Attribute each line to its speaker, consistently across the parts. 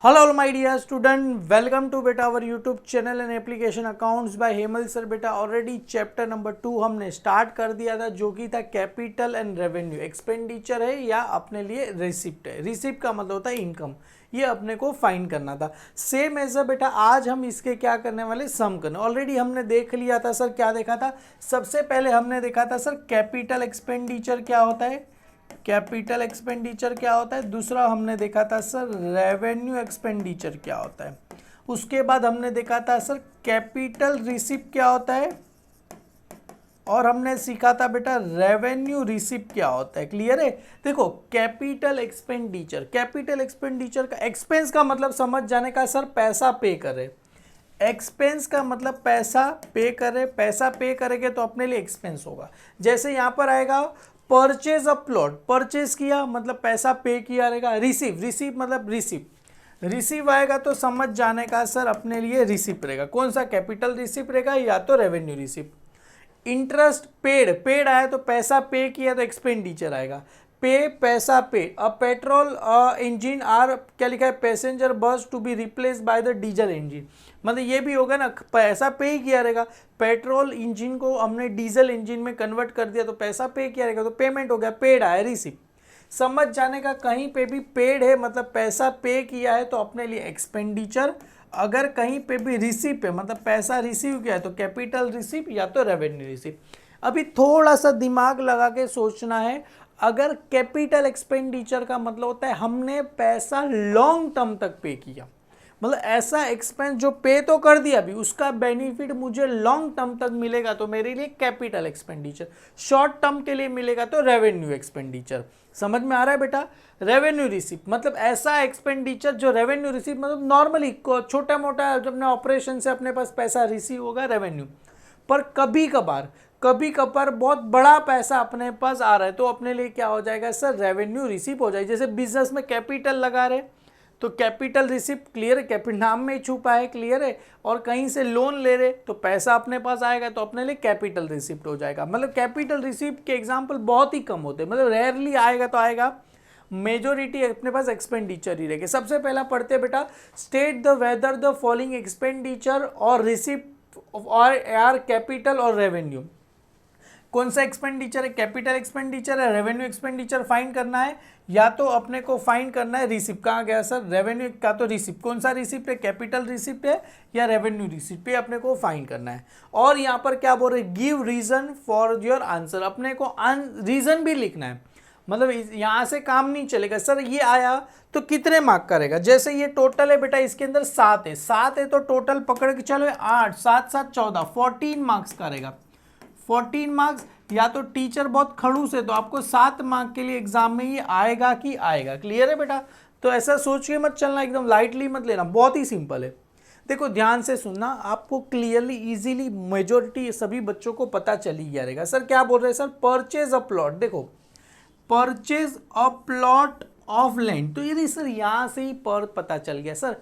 Speaker 1: Hello my dear student, welcome to बेटा our YouTube channel and application accounts by Hemal sir. बेटा already chapter number 2 हमने start कर दिया था, जो कि था कैपिटल एंड रेवेन्यू। एक्सपेंडिचर है या अपने लिए रिसिप्ट है। रिसिप्ट का मतलब होता है इनकम, ये अपने को फाइंड करना था। सेम एज बेटा आज हम इसके क्या करने वाले, सम करने। ऑलरेडी हमने देख लिया था सर, क्या देखा था सबसे पहले हमने देखा था सर कैपिटल एक्सपेंडिचर क्या होता है, कैपिटल एक्सपेंडिचर क्या होता है। दूसरा हमने देखा था सर रेवेन्यू एक्सपेंडिचर क्या होता है। उसके बाद हमने देखा था सर कैपिटल रिसिप्ट क्या होता है, और हमने सीखा था बेटा रेवेन्यू रिसिप्ट क्या होता है। क्लियर है। देखो कैपिटल एक्सपेंडिचर, कैपिटल एक्सपेंडिचर का एक्सपेंस का मतलब समझ जाने का सर पैसा पे करे। एक्सपेंस का मतलब पैसा पे करे, पैसा पे करेंगे तो अपने लिए एक्सपेंस होगा। जैसे यहाँ पर आएगा परचेज अ प्लॉट, परचेज किया मतलब पैसा पे किया रहेगा। रिसीव, रिसीव मतलब रिसीव, रिसीव आएगा तो समझ जाने का सर अपने लिए रिसिप्ट रहेगा। कौन सा, कैपिटल रिसिप्ट रहेगा या तो revenue receipt. Interest paid, paid आया तो पैसा पे किया तो एक्सपेंडिचर आएगा। पे पैसा पे। अ पेट्रोल इंजन आर क्या लिखा है, passenger bus to be replace by the diesel engine, मतलब ये भी होगा ना, पैसा पे ही किया रहेगा। पेट्रोल इंजन को हमने डीजल इंजन में कन्वर्ट कर दिया तो पैसा पे किया रहेगा, तो पेमेंट हो गया, पेड आया, रिसिप्ट। समझ जाने का कहीं पे भी पेड है मतलब पैसा पे किया है तो अपने लिए एक्सपेंडिचर। अगर कहीं पे भी रिसिप्ट है मतलब पैसा रिसीव किया है तो कैपिटल रिसिप्ट या तो रेवेन्यू रिसिप्ट। अभी थोड़ा सा दिमाग लगा के सोचना है। अगर कैपिटल एक्सपेंडिचर का मतलब होता है हमने पैसा लॉन्ग टर्म तक पे किया, मतलब ऐसा एक्सपेंस जो पे तो कर दिया अभी, उसका बेनिफिट मुझे लॉन्ग टर्म तक मिलेगा तो मेरे लिए कैपिटल एक्सपेंडिचर। शॉर्ट टर्म के लिए मिलेगा तो रेवेन्यू एक्सपेंडिचर। समझ में आ रहा है बेटा। रेवेन्यू रिसिप्ट मतलब ऐसा एक्सपेंडिचर जो रेवेन्यू रिसिप्ट मतलब नॉर्मली छोटा मोटा जब अपने ऑपरेशन से अपने पास पैसा रिसीव होगा, रेवेन्यू। पर कभी कभार बहुत बड़ा पैसा अपने पास आ रहा है तो अपने लिए क्या हो जाएगा सर, रेवेन्यू रिसीव हो जाएगा। जैसे बिजनेस में कैपिटल लगा रहे तो कैपिटल रिसिप्ट, क्लियर है, कैपिटल नाम में ही छुपा है, क्लियर है। और कहीं से लोन ले रहे तो पैसा अपने पास आएगा तो अपने लिए कैपिटल रिसिप्ट हो जाएगा। मतलब कैपिटल रिसिप्ट के एग्जांपल बहुत ही कम होते हैं, मतलब रेयरली आएगा तो आएगा, मेजोरिटी अपने पास एक्सपेंडिचर ही रहेगी। सबसे पहला पढ़ते हैं बेटा, state the whether the following expenditure और रिसिप्ट और आर कैपिटल और रेवेन्यू। कौन सा एक्सपेंडिचर है, कैपिटल एक्सपेंडिचर है, रेवेन्यू एक्सपेंडिचर फाइंड करना है, या तो अपने को फाइंड करना है रिसिप्ट। कहाँ गया सर, रेवेन्यू का तो रिसिप्ट, कौन सा रिसिप्ट है, कैपिटल रिसिप्ट है या रेवेन्यू रिसिप्ट, ये अपने को फाइंड करना है। और यहाँ पर क्या बोल रहे, give reason for your answer, अपने को रीजन भी लिखना है। मतलब यहाँ से काम नहीं चलेगा सर ये आया तो कितने मार्क करेगा। जैसे ये टोटल है बेटा, इसके अंदर 7 है, 7 है तो टोटल पकड़ के चलो 8, 7 7 14, 14 मार्क्स करेगा। 14 मार्क्स, या तो टीचर बहुत खड़ूस है तो आपको 7 मार्क के लिए एग्जाम में ये आएगा कि आएगा। क्लियर है बेटा। तो ऐसा सोच के मत चलना, एकदम लाइटली मत लेना, बहुत ही सिंपल है। देखो ध्यान से सुनना, आपको क्लियरली इजीली मेजोरिटी सभी बच्चों को पता चल ही गया रहेगा। सर क्या बोल रहे हैं सर, परचेज अ प्लॉट। देखो purchase a plot of land, तो ये सर यहाँ से ही पर पता चल गया सर,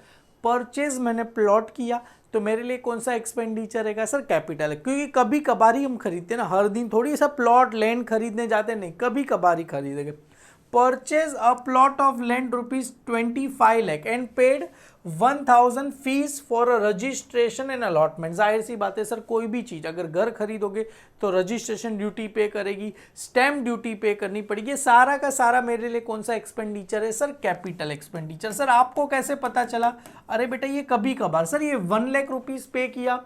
Speaker 1: परचेज मैंने प्लॉट किया तो मेरे लिए कौन सा एक्सपेंडिचर रहेगा सर, कैपिटल है। क्योंकि कभी कभार ही हम खरीदते हैं ना, हर दिन थोड़ी सा प्लॉट लैंड खरीदने जाते नहीं, कभी कभार ही खरीदेंगे। Purchase a plot of land ₹25 lakh and paid 1000 fees for registration and allotment. जाहिर सी बात है सर, कोई भी चीज़ अगर घर खरीदोगे तो रजिस्ट्रेशन ड्यूटी पे करेगी, स्टैम्प ड्यूटी पे करनी पड़ेगी। सारा का सारा मेरे लिए कौन सा एक्सपेंडिचर है सर, कैपिटल एक्सपेंडिचर। सर आपको कैसे पता चला, अरे बेटा ये कभी कभार, सर ये 1 लाख रुपीज़ पे किया,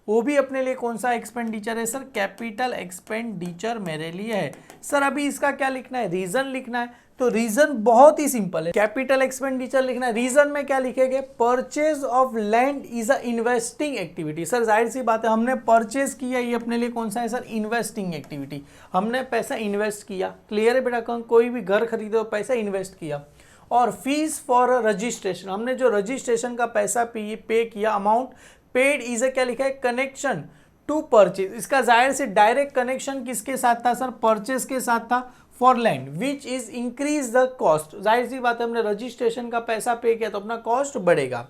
Speaker 1: वो भी अपने लिए कौन सा एक्सपेंडिचर है सर, कैपिटल एक्सपेंडिचर मेरे लिए है। सर अभी इसका क्या लिखना है, रीजन लिखना है। तो रीजन बहुत ही सिंपल है, कैपिटल एक्सपेंडिचर लिखना है। रीजन में क्या लिखेंगे, purchase of land is a investing activity. Sir जाहिर सी बात है, हमने परचेज किया, ये अपने लिए कौन सा है सर, इन्वेस्टिंग एक्टिविटी। हमने पैसा इन्वेस्ट किया। क्लियर है बेटा, कोई भी घर खरीदो पैसा इन्वेस्ट किया। और फीस फॉर रजिस्ट्रेशन, हमने जो रजिस्ट्रेशन का पैसा पे किया, अमाउंट पेड इज क्या लिखा है, कनेक्शन टू परचेज। इसका जाहिर से डायरेक्ट कनेक्शन किसके साथ था सर, परचेज के साथ था। For land which is increase the cost, जाहिर सी बात है हमने रजिस्ट्रेशन का पैसा पे किया तो अपना कॉस्ट बढ़ेगा।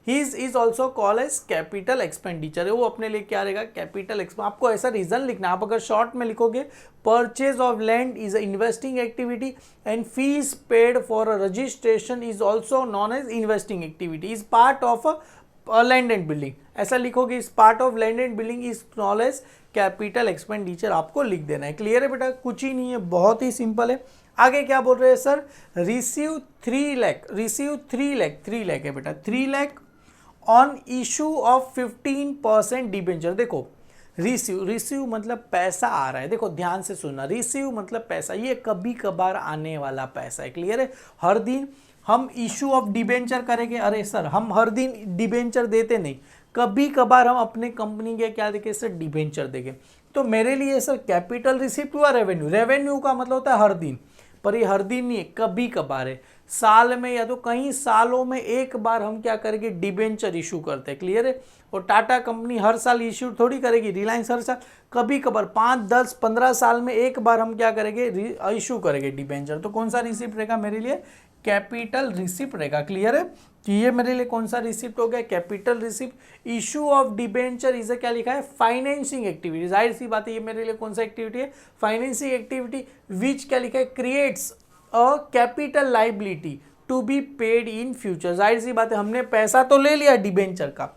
Speaker 1: He's is also call as capital expenditure है, वो अपने लिए क्या रहेगा, कैपिटल एक्सपेंड। आपको ऐसा रीजन लिखना, आप अगर शॉर्ट में लिखोगे purchase of land is a investing activity and fees paid for a registration is also known as investing activity, is part of a land and building, ऐसा लिखोगे, is part of land and building is known as capital expenditure, आपको लिख देना है। Clear है बेटा, कुछ ही नहीं है, बहुत ही सिंपल है। आगे क्या बोल रहे हैं sir, receive 3 lakh, receive 3 lakh, 3 lakh है बेटा, 3 lakh on issue of 15% debenture. देखो रिसीव, रिसीव मतलब पैसा आ रहा है, देखो ध्यान से सुनना, रिसीव मतलब पैसा, ये कभी कभार आने वाला पैसा है। क्लियर है, हर दिन हम इशू ऑफ डिबेंचर करेंगे, अरे सर हम हर दिन डिबेंचर देते नहीं, कभी कभार हम अपने कंपनी के क्या देंगे सर, डिबेंचर देंगे। तो मेरे लिए सर कैपिटल रिसिप्ट हुआ रेवेन्यू, रेवेन्यू का मतलब होता है हर दिन, पर ये हर दिन नहीं है, कभी कभार है, साल में या तो कई सालों में एक बार हम क्या करेंगे, डिबेंचर इशू करते हैं। क्लियर है, और टाटा कंपनी हर साल इशू थोड़ी करेगी, रिलायंस हर साल, कभी कभार 5, 10, 15 साल में एक बार हम क्या करेंगे, इशू करेंगे डिबेंचर। तो कौन सा रिसिप्ट रहेगा मेरे लिए, कैपिटल रिसिप्ट रहेगा। क्लियर है, कि ये मेरे लिए कौन सा रिसिप्ट हो गया, capital receipt. Issue of debenture इसे क्या लिखा है, फाइनेंसिंग एक्टिविटी, जाहिर सी बात है ये मेरे लिए कौन सा एक्टिविटी है, फाइनेंसिंग एक्टिविटी, विच क्या लिखा है, creates a capital liability to be paid in future. जाहिर सी बात है हमने पैसा तो ले लिया डिबेंचर का,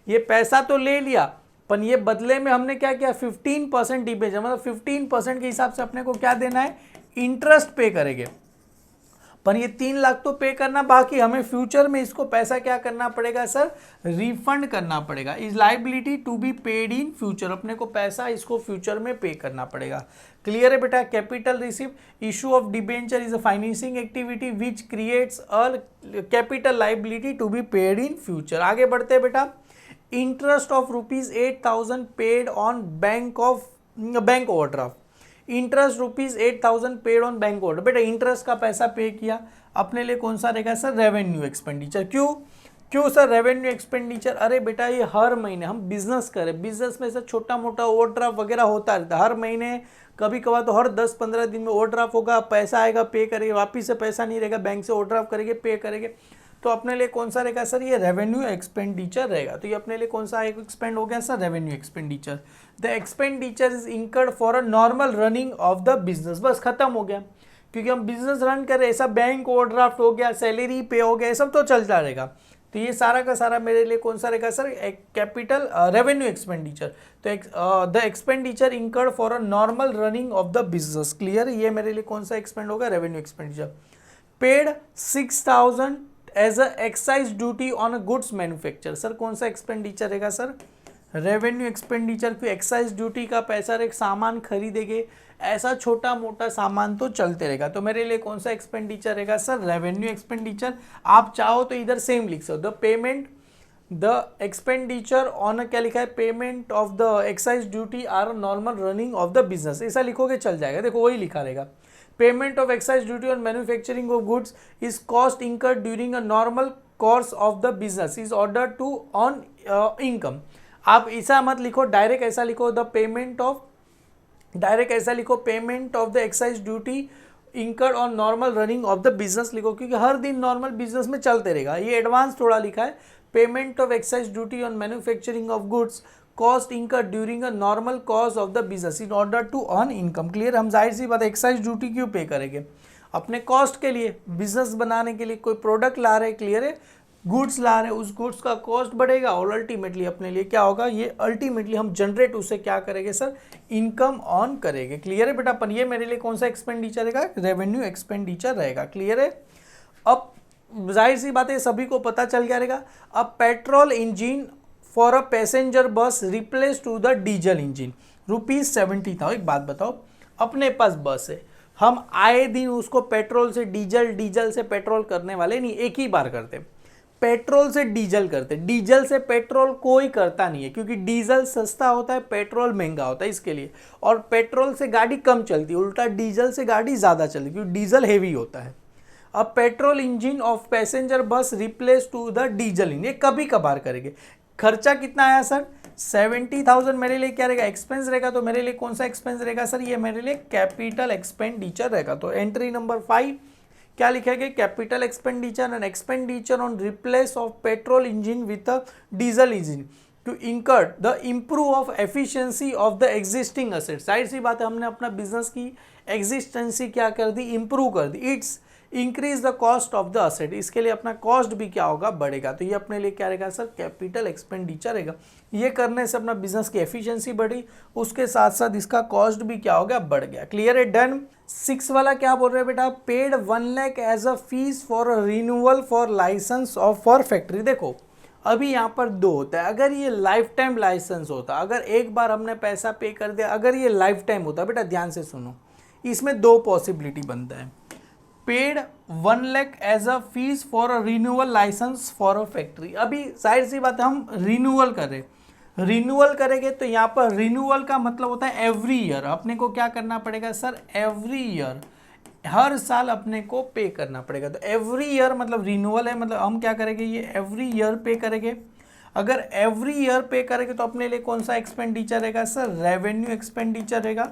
Speaker 1: ये पैसा तो ले लिया, पर ये बदले में हमने क्या किया, 15% डिबेंचर, मतलब 15% के हिसाब से अपने को क्या देना है, इंटरेस्ट पे करेंगे, पर ये 3 लाख तो पे करना बाकी, हमें फ्यूचर में इसको पैसा क्या करना पड़ेगा सर, रिफंड करना पड़ेगा। Is liability to be paid in future, अपने को पैसा इसको फ्यूचर में पे करना पड़ेगा। क्लियर है बेटा, capital receipt, issue of debenture is a financing activity which creates a capital liability to be paid in future. आगे बढ़ते हैं बेटा, interest of ₹8,000 paid on bank overdraft, interest ₹8,000 paid on bank over. बेटा interest का पैसा pay किया, अपने लिए कौन सा रहेगा सर, रेवेन्यू एक्सपेंडिचर। क्यों सर रेवेन्यू एक्सपेंडिचर, अरे बेटा ये हर महीने हम बिजनेस करें, बिजनेस में से छोटा मोटा ओवरड्राफ्ट वगैरह होता रहता है हर महीने, कभी कभार तो हर 10-15 दिन में ओवरड्राफ्ट होगा, पैसा आएगा पे करेंगे, वापिस से पैसा नहीं रहेगा, बैंक से ओवरड्राफ्ट करेंगे पे करेंगे, तो अपने लिए कौन सा रहेगा सर, ये रेवेन्यू एक्सपेंडिचर रहेगा। तो ये अपने लिए कौन सा एक्सपेंड हो गया sir, revenue expenditure. The expenditure is incurred for a normal running of the business, बस खत्म हो गया, क्योंकि हम बिजनेस रन कर रहे हैं, ऐसा बैंक ओवरड्राफ्ट हो गया, सैलरी पे हो गया, ये सब तो चलता रहेगा। तो ये सारा का सारा मेरे लिए कौन सा रहेगा सर, कैपिटल रेवेन्यू एक्सपेंडिचर। तो the expenditure incurred for a normal running of the business. Clear, ये मेरे लिए कौन सा एक्सपेंड होगा, revenue expenditure. Paid 6,000 as a excise duty on a goods manufacture, sir कौन सा एक्सपेंडिचर रहेगा सर, रेवेन्यू एक्सपेंडिचर। क्यों, एक्साइज ड्यूटी का पैसा, एक सामान खरीदेंगे, ऐसा छोटा मोटा सामान तो चलते रहेगा, तो मेरे लिए कौन सा एक्सपेंडिचर रहेगा सर, रेवेन्यू एक्सपेंडिचर। आप चाहो तो इधर सेम लिख सकते हो, the payment, the expenditure on क्या लिखा है, payment of the excise duty are normal running of the business, ऐसा लिखोगे चल जाएगा, देखो वही लिखा रहेगा। Payment of excise duty on manufacturing of goods is cost incurred during a normal course of the business is order to on income. आप ऐसा मत लिखो, डायरेक्ट ऐसा लिखो, द पेमेंट ऑफ, डायरेक्ट ऐसा लिखो, payment of the excise duty incurred on normal running of the business लिखो, क्योंकि हर दिन नॉर्मल बिजनेस में चलते रहेगा। ये एडवांस थोड़ा लिखा है, payment of excise duty on manufacturing of goods cost incurred during a normal cost of the business in order to earn income. Clear, हम जाहिर सी बात है एक्साइज ड्यूटी क्यों पे करेंगे, अपने कॉस्ट के लिए, बिजनेस बनाने के लिए, कोई प्रोडक्ट ला रहे, क्लियर है, गुड्स ला रहे हैं, उस गुड्स का कॉस्ट बढ़ेगा और अल्टीमेटली अपने लिए क्या होगा, ये अल्टीमेटली हम जनरेट उसे क्या करेंगे सर, इनकम ऑन करेंगे। क्लियर है बेटा, पर ये मेरे लिए कौन सा एक्सपेंडिचर रहेगा, रेवेन्यू एक्सपेंडिचर रहेगा। क्लियर है, अब जाहिर सी बात है सभी को पता चल गया रहेगा। अब petrol engine for a passenger bus replace to the diesel engine ₹70,000। एक बात बताओ, अपने पास बस है, हम आए दिन उसको पेट्रोल से डीजल, डीजल से पेट्रोल करने वाले नहीं, एक ही बार करते, पेट्रोल से डीजल करते, डीजल से पेट्रोल कोई करता नहीं है, क्योंकि डीजल सस्ता होता है, पेट्रोल महंगा होता है इसके लिए, और पेट्रोल से गाड़ी कम चलती है, उल्टा डीजल से गाड़ी ज़्यादा चलती है क्योंकि डीजल हेवी होता है। अब petrol engine of passenger bus replace to the diesel engine, ये कभी कभार करेंगे। खर्चा कितना आया सर, 70,000 मेरे लिए क्या रहेगा, एक्सपेंस रहेगा, तो मेरे लिए कौन सा एक्सपेंस रहेगा सर, ये मेरे लिए कैपिटल एक्सपेंडिचर रहेगा। तो एंट्री नंबर 5 क्या लिखेगा, capital expenditure and expenditure on replace of petrol engine with a diesel engine to incur the improve of efficiency of the existing asset. जाहिर सी बात है, हमने अपना बिजनेस की एग्जिस्टेंसी क्या कर दी, इंप्रूव कर दी। It's increase the cost of the asset, इसके लिए अपना कॉस्ट भी क्या होगा, बढ़ेगा। तो ये अपने लिए क्या रहेगा सर, कैपिटल एक्सपेंडिचर रहेगा। ये करने से अपना बिजनेस की एफिशिएंसी बढ़ी, उसके साथ साथ इसका कॉस्ट भी क्या हो गया, बढ़ गया। क्लियर है, डन। 6 वाला क्या बोल रहे हैं बेटा, paid 1 lakh as a fees for renewal for license of for factory. देखो अभी यहाँ पर दो होता है, अगर ये लाइफ टाइम लाइसेंस होता, अगर एक बार हमने पैसा पे कर दिया, अगर ये लाइफ टाइम होता, बेटा ध्यान से सुनो, इसमें दो पॉसिबिलिटी बनता है। Paid 1 lakh as a fees for a renewal license for a factory. अभी जाहिर सी बात है, हम रिन्यूअल कर रहे, रिन्यूअल करेंगे तो यहाँ पर रिन्यूअल का मतलब होता है एवरी ईयर अपने को क्या करना पड़ेगा सर, एवरी ईयर, हर साल अपने को पे करना पड़ेगा। तो एवरी ईयर मतलब रिन्यूअल है, मतलब हम क्या करेंगे, ये एवरी ईयर पे करेंगे। अगर एवरी ईयर पे करेंगे तो अपने लिए कौन सा एक्सपेंडिचर रहेगा सर, रेवेन्यू एक्सपेंडिचर रहेगा।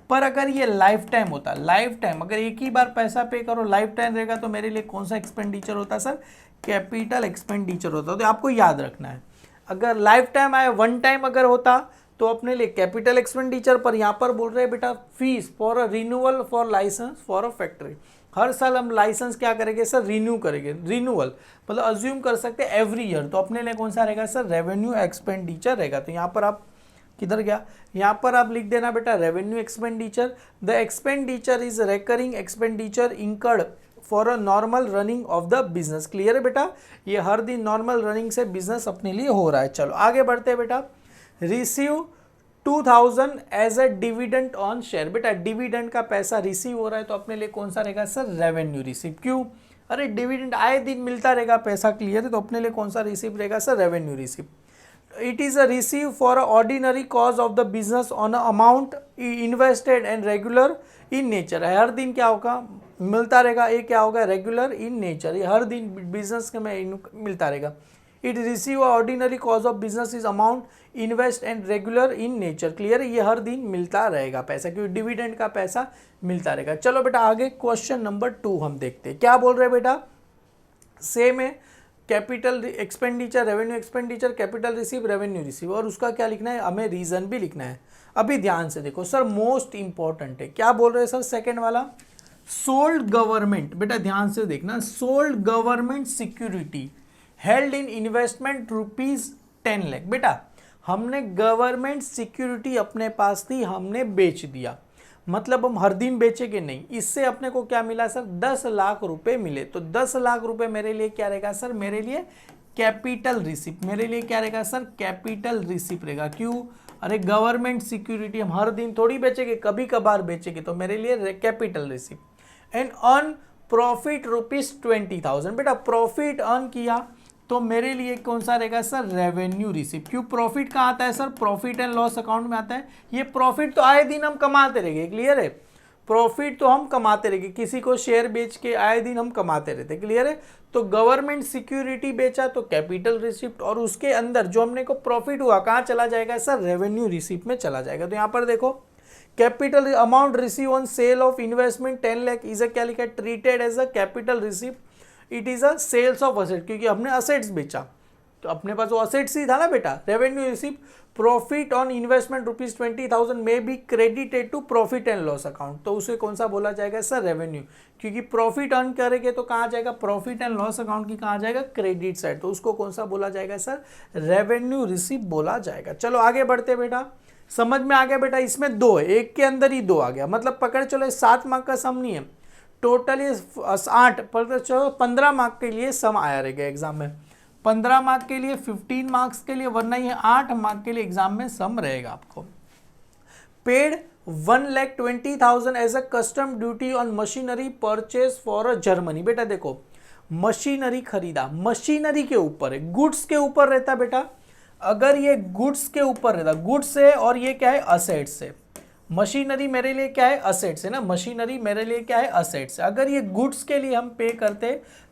Speaker 1: पर अगर ये लाइफ टाइम होता, लाइफ टाइम अगर एक ही बार पैसा पे करो, लाइफ टाइम रहेगा, तो मेरे लिए कौन सा एक्सपेंडिचर होता सर, कैपिटल एक्सपेंडिचर होता। तो आपको याद रखना है, अगर लाइफ टाइम आया, वन टाइम अगर होता तो अपने लिए कैपिटल एक्सपेंडिचर, पर यहाँ पर बोल रहे हैं बेटा fees for a renewal for licence for a factory. हर साल हम लाइसेंस क्या करेंगे सर, रिन्यू करेंगे। रिन्यूअल मतलब अज्यूम कर सकते हैं एवरी ईयर, तो अपने लिए कौन सा रहेगा सर, रेवेन्यू एक्सपेंडिचर रहेगा। तो यहाँ पर आप किधर गया, यहाँ पर आप लिख देना बेटा revenue expenditure. The expenditure is recurring expenditure incurred for a normal running of the business. Clear है बेटा, ये हर दिन नॉर्मल रनिंग से बिजनेस अपने लिए हो रहा है। चलो आगे बढ़ते हैं बेटा। Receive 2000 as a dividend on share. बेटा डिविडेंड का पैसा रिसीव हो रहा है, तो अपने लिए कौन सा रहेगा सर, रेवेन्यू रिसीव। क्यों, अरे डिविडेंड आए दिन मिलता रहेगा पैसा, क्लियर है, तो अपने लिए कौन सा रिसीव रहेगा sir, revenue receive. It is a receive for a ordinary course of the business on a amount invested and regular in nature. हर दिन क्या होगा, मिलता रहेगा, ये क्या होगा, रेगुलर इन नेचर, ये हर दिन बिजनेस के में मिलता रहेगा। It receive ordinary course of business is amount invest and regular in nature. Clear है, ये हर दिन मिलता रहेगा पैसा, क्योंकि डिविडेंड का पैसा मिलता रहेगा। चलो बेटा आगे क्वेश्चन नंबर 2 हम देखते हैं, क्या बोल रहे हैं बेटा, सेम है, capital expenditure, revenue expenditure, capital receive, revenue receive, और उसका क्या लिखना है, हमें रीजन भी लिखना है। अभी ध्यान से देखो सर, मोस्ट इंपॉर्टेंट है, क्या बोल रहे हैं सर, सेकेंड वाला, सोल्ड गवर्नमेंट। बेटा ध्यान से देखना, sold government security held in investment ₹10 lakh. बेटा हमने गवर्नमेंट सिक्योरिटी अपने पास थी, हमने बेच दिया, मतलब हम हर दिन बेचेंगे नहीं, इससे अपने को क्या मिला सर, 10 लाख रुपए मिले। तो 10 लाख रुपए मेरे लिए क्या रहेगा सर, मेरे लिए कैपिटल रिसिप्ट, मेरे लिए क्या रहेगा सर, कैपिटल रिसिप्ट रहेगा। क्यों, अरे गवर्नमेंट सिक्योरिटी हम हर दिन थोड़ी बेचेंगे, कभी कभार बेचेंगे, तो मेरे लिए capital receipt. And earn profit ₹20,000। बेटा प्रॉफिट अर्न किया तो मेरे लिए कौन सा रहेगा सर, रेवेन्यू रिसिप्ट। क्यों, प्रॉफिट कहाँ आता है sir, profit and loss account में आता है। ये प्रॉफिट तो आए दिन हम कमाते रहेंगे, क्लियर है, प्रॉफिट तो हम कमाते रहेंगे, किसी को शेयर बेच के आए दिन हम कमाते रहते, क्लियर है। तो गवर्नमेंट सिक्योरिटी बेचा तो कैपिटल रिसिप्ट, और उसके अंदर जो हमने को प्रॉफिट हुआ कहाँ चला जाएगा सर, रेवेन्यू रिसिप्ट में चला जाएगा। तो यहाँ पर देखो, capital amount receive on sale of investment 10 lakh is a क्या लिखा है, treated as a capital receipt. It is a sales of asset, क्योंकि हमने असेट्स बेचा, तो अपने पास वो असेट्स ही था ना बेटा। Revenue receive profit on investment ₹20,000 में be credited to profit and loss account, तो उसे कौन सा बोला जाएगा सर, रेवेन्यू। क्योंकि प्रॉफिट अर्न करेंगे तो कहाँ जाएगा, प्रॉफिट एंड लॉस अकाउंट की कहाँ जाएगा, क्रेडिट साइड, तो उसको कौन सा बोला जाएगा सर, रेवेन्यू रिसीव बोला जाएगा। चलो आगे बढ़ते बेटा, समझ में आ गया बेटा, इसमें 2 है, एक के अंदर ही 2 आ गया, मतलब पकड़ चलो 7 मार्क का सम नहीं है, टोटल ये 8 पर, चलो 15 मार्क के लिए सम आया रहेगा एग्जाम में, 15 मार्क के लिए, 15 मार्क्स के लिए, वरना ये 8 मार्क के लिए एग्जाम में सम रहेगा आपको। Paid 1,20,000 as a custom duty on machinery purchase for a Germany. बेटा देखो मशीनरी खरीदा, मशीनरी के ऊपर है, गुड्स के ऊपर रहता बेटा, अगर ये गुड्स के ऊपर रहता, गुड्स है और ये क्या है, असेट्स है, मशीनरी मेरे लिए क्या है, असेट्स है ना, मशीनरी मेरे लिए क्या है, असेट्स है। अगर ये गुड्स के लिए हम पे करते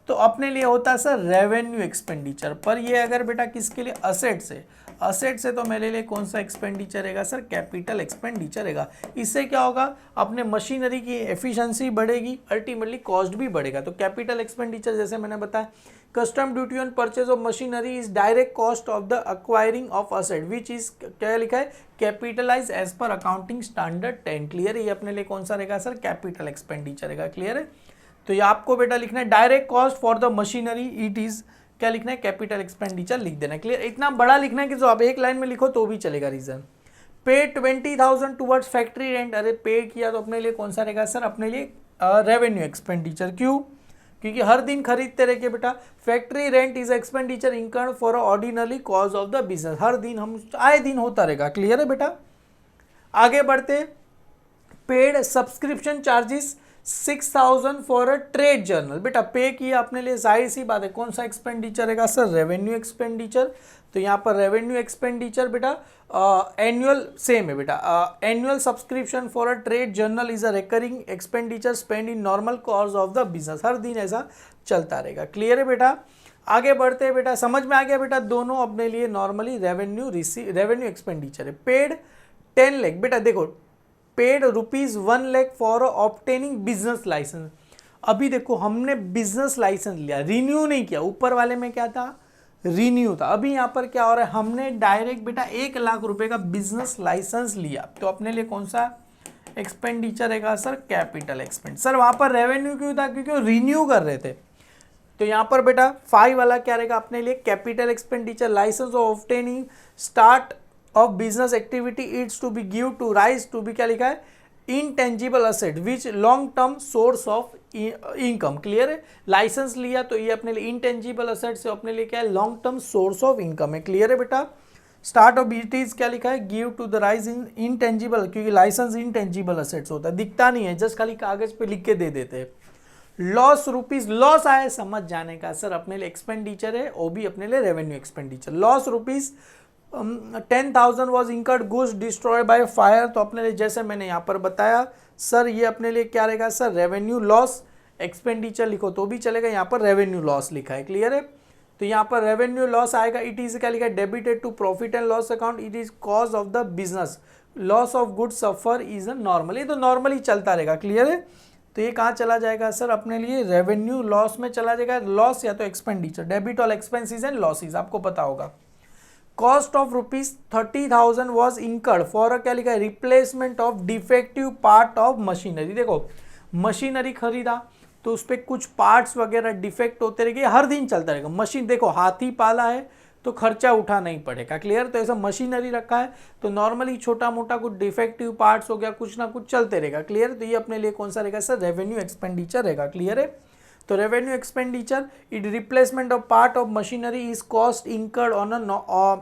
Speaker 1: तो अपने लिए होता है सर रेवेन्यू एक्सपेंडिचर। पर ये अगर बेटा किसके लिए, असेट से, असेट से तो मेरे लिए कौन सा एक्सपेंडिचर रहेगा सर, कैपिटल एक्सपेंडिचर रहेगा। इससे क्या होगा, अपने मशीनरी की एफिशिएंसी बढ़ेगी, अल्टीमेटली कॉस्ट भी बढ़ेगा। तो कैपिटल एक्सपेंडिचर जैसे मैंने बताया, custom duty on purchase of machinery is direct cost of the acquiring of asset which is, क्या लिखा है, capitalise as per accounting standard 10। Clear है, ये अपने लिए कौन सा रहेगा सर, कैपिटल एक्सपेंडिचर रहेगा। क्लियर है, तो ये आपको बेटा लिखना है direct cost for the machinery, it is क्या लिखना है, कैपिटल एक्सपेंडिचर लिख देना। क्लियर, इतना बड़ा लिखना है कि जो आप एक लाइन में लिखो तो भी चलेगा। रीजन, पे 20,000 टुवर्ड्स फैक्ट्री रेंट, अरे पे किया तो अपने लिए कौन सा रहेगा सर, अपने लिए रेवेन्यू एक्सपेंडिचर। क्यों, क्योंकि हर दिन खरीदते रहिए बेटा। Factory rent is expenditure incurred for ordinary course of the business, हर दिन हम आए दिन होता रहेगा। क्लियर है बेटा, आगे बढ़ते, paid subscription charges 6,000 for a trade journal, बेटा पे किया अपने लिए, जाहिर सी बात है कौन सा एक्सपेंडिचर रहेगा सर, रेवेन्यू एक्सपेंडिचर। तो यहाँ पर रेवेन्यू एक्सपेंडिचर बेटा एनुअल सेम है बेटा, annual subscription for a trade journal is a recurring expenditure spend in normal course of the business, हर दिन ऐसा चलता रहेगा। क्लियर है बेटा, आगे बढ़ते हैं बेटा, समझ में आ गया बेटा, दोनों अपने लिए नॉर्मली रेवेन्यू एक्सपेंडिचर है। पेड 10 लाख, बेटा देखो paid ₹1 lakh for obtaining business license. अभी देखो हमने बिजनेस लाइसेंस लिया, रिन्यू नहीं किया, ऊपर वाले में क्या था, रिन्यू था। अभी यहाँ पर क्या हो रहा है, हमने डायरेक्ट बेटा 1 लाख रुपए का बिजनेस लाइसेंस लिया, तो अपने लिए कौन सा एक्सपेंडिचर रहेगा सर, कैपिटल एक्सपेंड। सर वहां पर रेवेन्यू क्यों था, क्योंकि रिन्यू कर रहे थे। तो यहाँ पर बेटा 5 वाला क्या रहेगा अपने लिए, capital expenditure, license of obtaining start of business activity it's to be give to rise to be, क्या लिखा है, intangible asset which long term source of income. Clear है, लाइसेंस लिया तो ये अपने लिए इंटेंजिबल असेट से अपने लिए क्या है, long term source of income है। क्लियर है बेटा, स्टार्ट ऑफ इट इज क्या लिखा है, give to the rise in intangible, क्योंकि लाइसेंस इंटेंजिबल असेट्स होता है, दिखता नहीं है, जस्ट खाली कागज पे लिख के दे देते हैं। लॉस रुपीज, लॉस आया समझ जाने का सर, अपने लिए एक्सपेंडिचर है, वो भी अपने लिए revenue expenditure. Loss rupees 10,000 was incurred goods destroy by fire, तो अपने लिए जैसे मैंने यहाँ पर बताया सर, ये अपने लिए क्या रहेगा सर, रेवेन्यू लॉस एक्सपेंडिचर लिखो तो भी चलेगा, यहाँ पर रेवेन्यू लॉस लिखा है। क्लियर है, तो यहाँ पर रेवेन्यू लॉस आएगा, इट इज क्या लिखा है, debited to profit and loss account, it is cause of the business, loss of good suffer is a normal, ये तो नॉर्मली चलता रहेगा। क्लियर है, तो ये कहाँ चला जाएगा सर, अपने लिए रेवेन्यू लॉस में चला जाएगा, लॉस या तो expenditure, debit all expenses and losses, आपको पता होगा। Cost of ₹30,000 was incurred for क्या लिखा है, replacement of defective part of machinery. देखो मशीनरी खरीदा तो उस पर कुछ पार्ट्स वगैरह डिफेक्ट होते रहेंगे, हर दिन चलता रहेगा। मशीन देखो हाथी पाला है तो खर्चा उठा नहीं पड़ेगा। क्लियर, तो ऐसा मशीनरी रखा है तो नॉर्मली छोटा मोटा कुछ डिफेक्टिव पार्ट्स हो गया, कुछ ना कुछ चलते रहेगा। क्लियर, तो ये अपने लिए कौन सा रहेगा सर, रेवेन्यू एक्सपेंडिचर रहेगा। क्लियर है, तो revenue expenditure, it replacement of part of machinery is cost incurred on a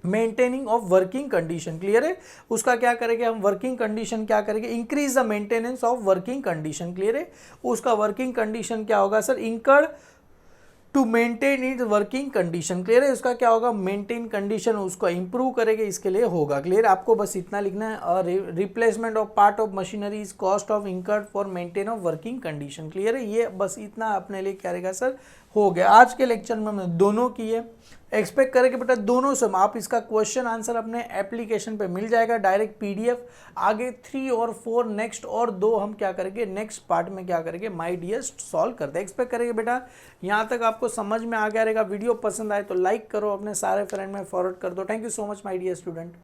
Speaker 1: maintaining of working condition. Clear है, उसका क्या करेंगे हम, वर्किंग कंडीशन क्या करेंगे, increase the maintenance of working condition. Clear है, उसका वर्किंग कंडीशन क्या होगा sir, incurred to maintain it working condition. Clear है, उसका क्या होगा, मेंटेन कंडीशन उसको इंप्रूव करेंगे, इसके लिए होगा। क्लियर, आपको बस इतना लिखना है, replacement of part of machinery is cost of incurred for maintain of working condition. Clear है, ये बस इतना अपने लिए क्या रहेगा सर, हो गया। आज के लेक्चर में हमने दोनों किए, एक्सपेक्ट करेंगे बेटा दोनों से आप इसका क्वेश्चन आंसर अपने एप्लीकेशन पे मिल जाएगा, डायरेक्ट पीडीएफ। आगे 3 और 4 नेक्स्ट और 2 हम क्या करेंगे, नेक्स्ट पार्ट में क्या करेंगे, माय डियर्स सॉल्व करते हैं। एक्सपेक्ट करेंगे बेटा यहाँ तक आपको समझ में आ गया रहेगा। वीडियो पसंद आए तो लाइक करो, अपने सारे फ्रेंड में फॉरवर्ड कर दो। Thank you so much my dear student.